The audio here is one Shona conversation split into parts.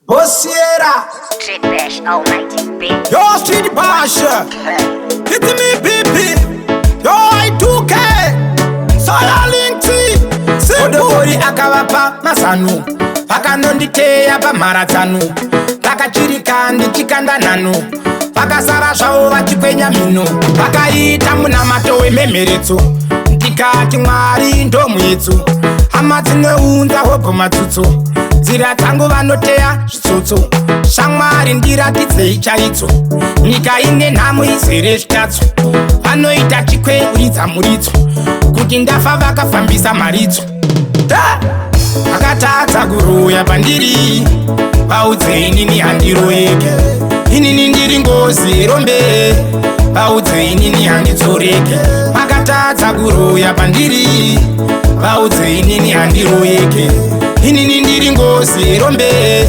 Osiera Street Bash Almighty bitch. Yo Street Bash Hit me baby Yo I2K Soya Linkti Odogori akawapa masanu Pakanonditeya pa maratanu Pakachirika ndichikanda nanu Pakasara zvawo vachikwenya mino Pakaita muna matowe memeretso Ndikati Mwari ndo mwetso Hama dzineunza hopo matsutso Nzira dzangu vanoteya zvitsotso Shamwari ndiratidzei chaitso Nyika ine nhamo izere zvitatso Vanoita chikweudza muritso Kuti ndafa vakafambisa maritso Vakatadza kuroya pandiri Vaudzei nini handiroyeke Inini ndiri ngozi rombe Vaudzei nini handitsoreke Vakatadza kuroya pandiri Vaudzei nini handiroyeke Inini ndiri ngozi rombe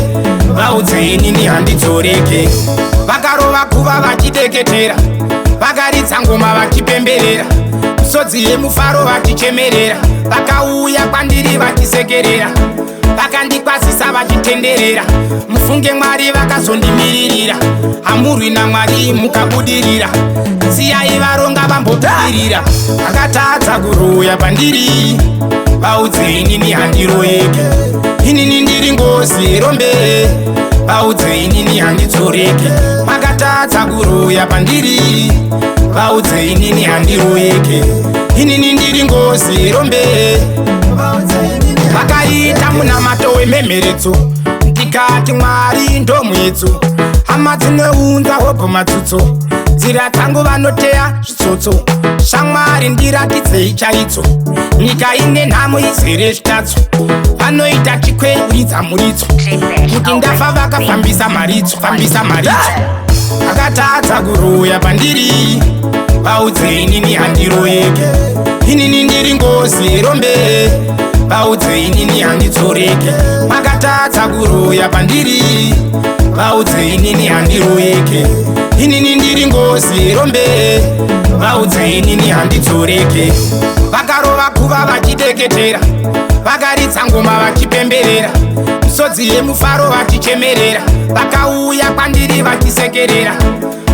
Vaudzei nini handitsoreke Vakarova kuva vachideketera Vakaridza ngoma vachipemberera Misodzi yemufaro vachichemerera Vakauya kwandiri vachisekerera Vakandikwazisa vachitenderera Mufunge Mwari vakazondimiririra Hamurwi naMwari mukabudirira Siyai varonga vambobudirira Vakatadza kuroya pandiri Vaudzei nini handiroyeke Inini ndiri ngozi rombe Vaudzei nini handitsoreke Vakatadza kuroya pandiri Vaudzei nini handiroyeke Inini ndiri ngozi rombe Vakaita muna matowe memeretso Ndikati Mwari ndo mwetso Hama dzineunza hopo matsutso Nzira dzangu vanoteya zvitsotso Shamwari ndiratidzei chaitso Nyika ine nhamo izere zvitatso Vanoita chikweudza muritso Kuti ndafa vakafambisa maritso Vakatadza kuroya pandiri Vaudzei nini handiroyeke Inini ndiri ngozi rombe Vaudzei nini handitsoreke Vakatadza kuroya pandiri Vaudzei nini handiroyeke Inini ndiri ngozi rombe Vaudzei nini handitsoreke Vakarova kuva vachideketera Vakaridza ngoma vachipemberera Misodzi yemufaro vachichemerera Vakauya kwandiri vachisekerera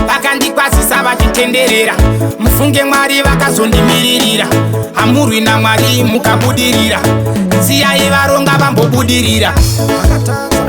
Vakandikwazisa vachitenderera Mufunge Mwari vakazondimiririra Hamurwi naMwari mukabudirira Siyai varonga vambobudirira Vakatadza